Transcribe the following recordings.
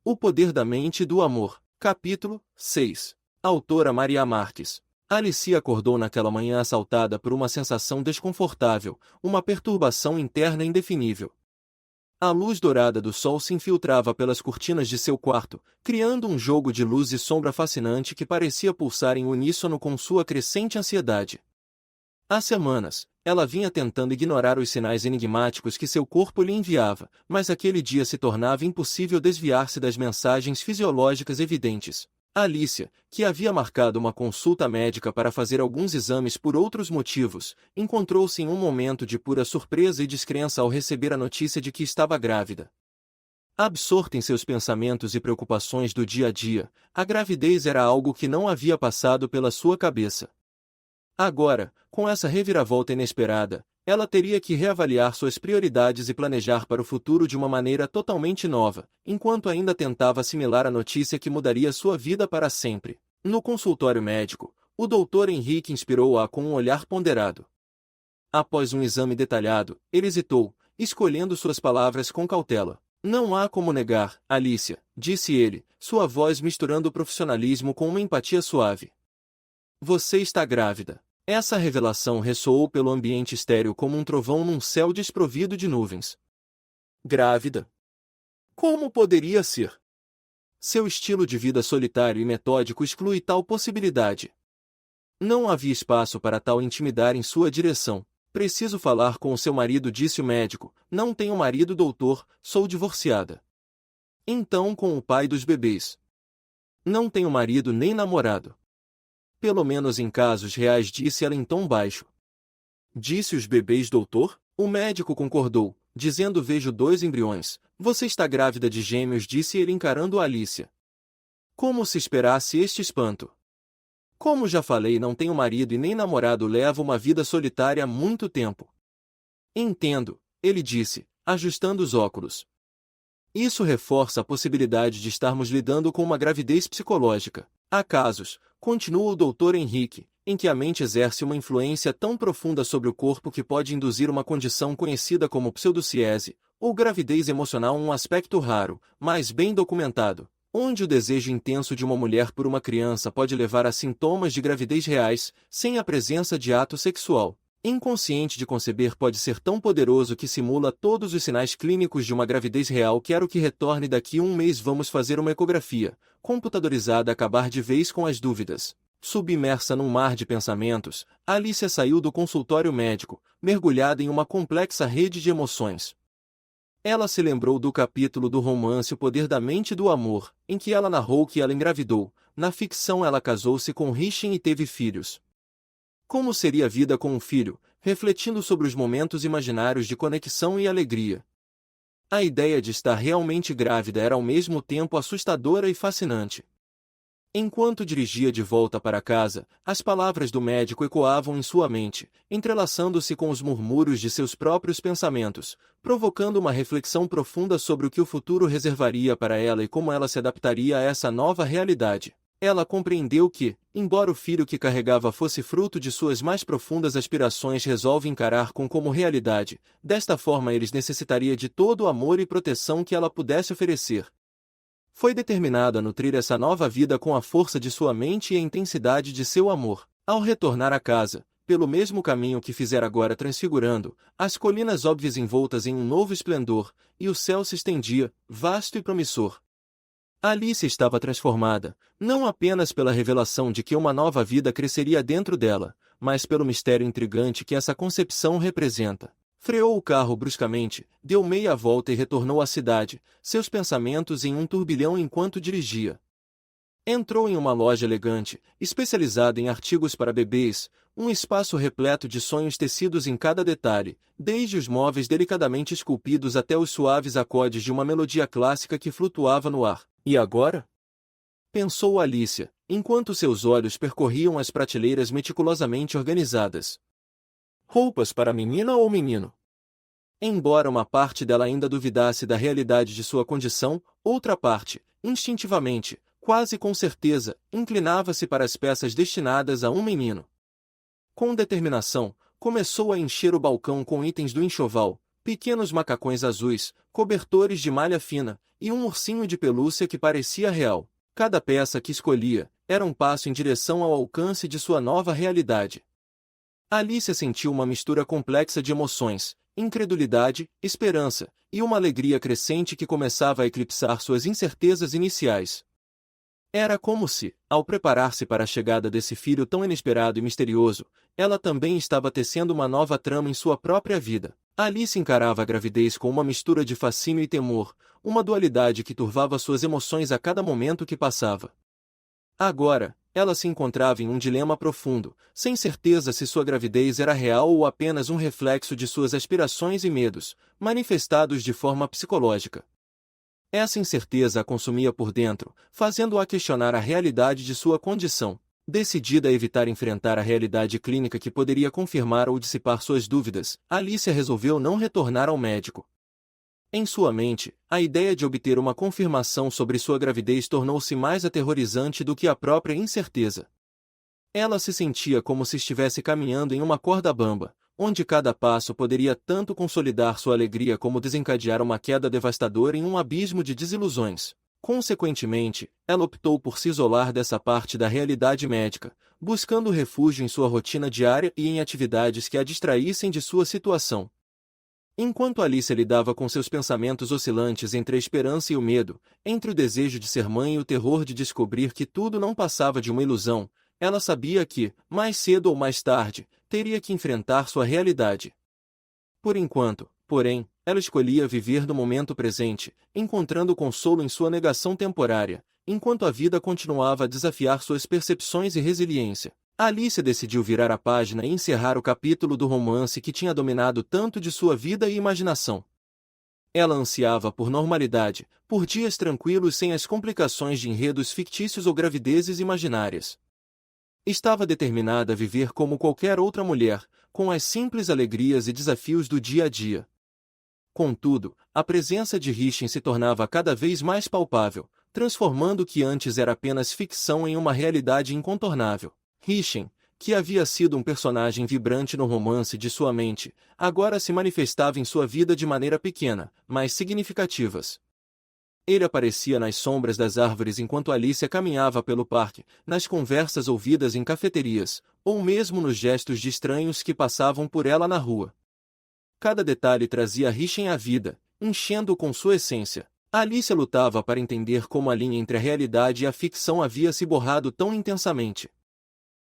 O Poder da Mente e do Amor. Capítulo 6. Autora Maria Marques. Alice acordou naquela manhã assaltada por uma sensação desconfortável, uma perturbação interna indefinível. A luz dourada do sol se infiltrava pelas cortinas de seu quarto, criando um jogo de luz e sombra fascinante que parecia pulsar em uníssono com sua crescente ansiedade. Há semanas, ela vinha tentando ignorar os sinais enigmáticos que seu corpo lhe enviava, mas aquele dia se tornava impossível desviar-se das mensagens fisiológicas evidentes. Alicia, que havia marcado uma consulta médica para fazer alguns exames por outros motivos, encontrou-se em um momento de pura surpresa e descrença ao receber a notícia de que estava grávida. Absorta em seus pensamentos e preocupações do dia a dia, a gravidez era algo que não havia passado pela sua cabeça. Agora, com essa reviravolta inesperada, ela teria que reavaliar suas prioridades e planejar para o futuro de uma maneira totalmente nova, enquanto ainda tentava assimilar a notícia que mudaria sua vida para sempre. No consultório médico, o Dr. Henrique inspirou-a com um olhar ponderado. Após um exame detalhado, ele hesitou, escolhendo suas palavras com cautela. "Não há como negar, Alicia", disse ele, sua voz misturando profissionalismo com uma empatia suave. "Você está grávida." Essa revelação ressoou pelo ambiente estéril como um trovão num céu desprovido de nuvens. Grávida? Como poderia ser? Seu estilo de vida solitário e metódico exclui tal possibilidade. Não havia espaço para tal intimidar em sua direção. "Preciso falar com o seu marido", disse o médico. "Não tenho marido, doutor, sou divorciada." "Então com o pai dos bebês." "Não tenho marido nem namorado." "Pelo menos em casos reais", disse ela em tom baixo. "Disse os bebês, doutor?" O médico concordou, dizendo: "Vejo 2 embriões. Você está grávida de gêmeos", disse ele encarando Alicia. Como se esperasse este espanto. "Como já falei, não tenho marido e nem namorado, levo uma vida solitária há muito tempo." "Entendo", ele disse, ajustando os óculos. "Isso reforça a possibilidade de estarmos lidando com uma gravidez psicológica. Há casos", continua o Dr. Henrique, "em que a mente exerce uma influência tão profunda sobre o corpo que pode induzir uma condição conhecida como pseudociese, ou gravidez emocional, um aspecto raro, mas bem documentado, onde o desejo intenso de uma mulher por uma criança pode levar a sintomas de gravidez reais, sem a presença de ato sexual. Inconsciente de conceber pode ser tão poderoso que simula todos os sinais clínicos de uma gravidez real. Quero que retorne daqui a um mês, vamos fazer uma ecografia computadorizada, acabar de vez com as dúvidas." Submersa num mar de pensamentos, Alicia saiu do consultório médico, mergulhada em uma complexa rede de emoções. Ela se lembrou do capítulo do romance O Poder da Mente e do Amor, em que ela narrou que ela engravidou. Na ficção ela casou-se com Richard e teve filhos. Como seria a vida com um filho, refletindo sobre os momentos imaginários de conexão e alegria. A ideia de estar realmente grávida era ao mesmo tempo assustadora e fascinante. Enquanto dirigia de volta para casa, as palavras do médico ecoavam em sua mente, entrelaçando-se com os murmúrios de seus próprios pensamentos, provocando uma reflexão profunda sobre o que o futuro reservaria para ela e como ela se adaptaria a essa nova realidade. Ela compreendeu que, embora o filho que carregava fosse fruto de suas mais profundas aspirações, resolve encarar como realidade. Desta forma eles necessitaria de todo o amor e proteção que ela pudesse oferecer. Foi determinada a nutrir essa nova vida com a força de sua mente e a intensidade de seu amor. Ao retornar à casa, pelo mesmo caminho que fizera agora, transfigurando, as colinas óbvias envoltas em um novo esplendor, e o céu se estendia, vasto e promissor. Alice estava transformada, não apenas pela revelação de que uma nova vida cresceria dentro dela, mas pelo mistério intrigante que essa concepção representa. Freou o carro bruscamente, deu meia volta e retornou à cidade, seus pensamentos em um turbilhão enquanto dirigia. Entrou em uma loja elegante, especializada em artigos para bebês, um espaço repleto de sonhos tecidos em cada detalhe, desde os móveis delicadamente esculpidos até os suaves acordes de uma melodia clássica que flutuava no ar. "E agora?" pensou Alicia, enquanto seus olhos percorriam as prateleiras meticulosamente organizadas. "Roupas para menina ou menino?" Embora uma parte dela ainda duvidasse da realidade de sua condição, outra parte, instintivamente, quase com certeza, inclinava-se para as peças destinadas a um menino. Com determinação, começou a encher o balcão com itens do enxoval, pequenos macacões azuis, cobertores de malha fina, e um ursinho de pelúcia que parecia real. Cada peça que escolhia era um passo em direção ao alcance de sua nova realidade. Alicia sentiu uma mistura complexa de emoções, incredulidade, esperança, e uma alegria crescente que começava a eclipsar suas incertezas iniciais. Era como se, ao preparar-se para a chegada desse filho tão inesperado e misterioso, ela também estava tecendo uma nova trama em sua própria vida. Alice encarava a gravidez com uma mistura de fascínio e temor, uma dualidade que turvava suas emoções a cada momento que passava. Agora, ela se encontrava em um dilema profundo, sem certeza se sua gravidez era real ou apenas um reflexo de suas aspirações e medos, manifestados de forma psicológica. Essa incerteza a consumia por dentro, fazendo-a questionar a realidade de sua condição. Decidida a evitar enfrentar a realidade clínica que poderia confirmar ou dissipar suas dúvidas, Alicia resolveu não retornar ao médico. Em sua mente, a ideia de obter uma confirmação sobre sua gravidez tornou-se mais aterrorizante do que a própria incerteza. Ela se sentia como se estivesse caminhando em uma corda bamba, onde cada passo poderia tanto consolidar sua alegria como desencadear uma queda devastadora em um abismo de desilusões. Consequentemente, ela optou por se isolar dessa parte da realidade médica, buscando refúgio em sua rotina diária e em atividades que a distraíssem de sua situação. Enquanto Alicia lidava com seus pensamentos oscilantes entre a esperança e o medo, entre o desejo de ser mãe e o terror de descobrir que tudo não passava de uma ilusão, ela sabia que, mais cedo ou mais tarde, teria que enfrentar sua realidade. Por enquanto, porém, ela escolhia viver no momento presente, encontrando consolo em sua negação temporária, enquanto a vida continuava a desafiar suas percepções e resiliência. Alicia decidiu virar a página e encerrar o capítulo do romance que tinha dominado tanto de sua vida e imaginação. Ela ansiava por normalidade, por dias tranquilos sem as complicações de enredos fictícios ou gravidezes imaginárias. Estava determinada a viver como qualquer outra mulher, com as simples alegrias e desafios do dia a dia. Contudo, a presença de Rishin se tornava cada vez mais palpável, transformando o que antes era apenas ficção em uma realidade incontornável. Rishin, que havia sido um personagem vibrante no romance de sua mente, agora se manifestava em sua vida de maneira pequena, mas significativas. Ele aparecia nas sombras das árvores enquanto Alicia caminhava pelo parque, nas conversas ouvidas em cafeterias, ou mesmo nos gestos de estranhos que passavam por ela na rua. Cada detalhe trazia Rishin à vida, enchendo-o com sua essência. Alicia lutava para entender como a linha entre a realidade e a ficção havia se borrado tão intensamente.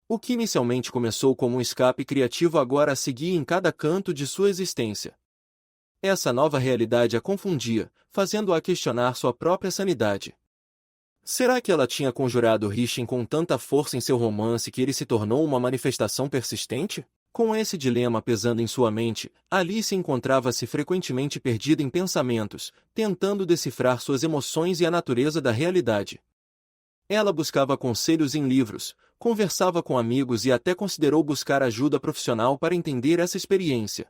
O que inicialmente começou como um escape criativo agora a seguia em cada canto de sua existência. Essa nova realidade a confundia, fazendo-a questionar sua própria sanidade. Será que ela tinha conjurado Rishin com tanta força em seu romance que ele se tornou uma manifestação persistente? Com esse dilema pesando em sua mente, Alice encontrava-se frequentemente perdida em pensamentos, tentando decifrar suas emoções e a natureza da realidade. Ela buscava conselhos em livros, conversava com amigos e até considerou buscar ajuda profissional para entender essa experiência.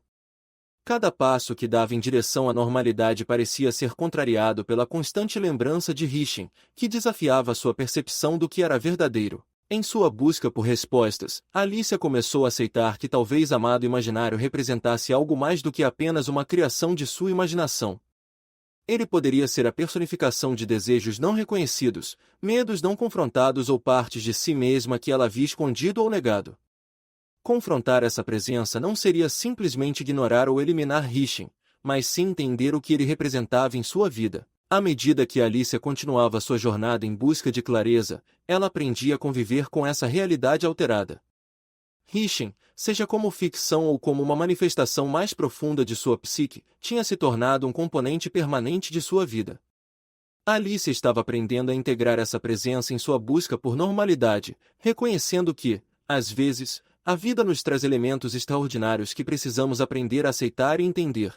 Cada passo que dava em direção à normalidade parecia ser contrariado pela constante lembrança de Rishin, que desafiava sua percepção do que era verdadeiro. Em sua busca por respostas, Alicia começou a aceitar que talvez amado imaginário representasse algo mais do que apenas uma criação de sua imaginação. Ele poderia ser a personificação de desejos não reconhecidos, medos não confrontados ou partes de si mesma que ela havia escondido ou negado. Confrontar essa presença não seria simplesmente ignorar ou eliminar Rishin, mas sim entender o que ele representava em sua vida. À medida que Alicia continuava sua jornada em busca de clareza, ela aprendia a conviver com essa realidade alterada. Rishin, seja como ficção ou como uma manifestação mais profunda de sua psique, tinha se tornado um componente permanente de sua vida. Alicia estava aprendendo a integrar essa presença em sua busca por normalidade, reconhecendo que, às vezes, a vida nos traz elementos extraordinários que precisamos aprender a aceitar e entender.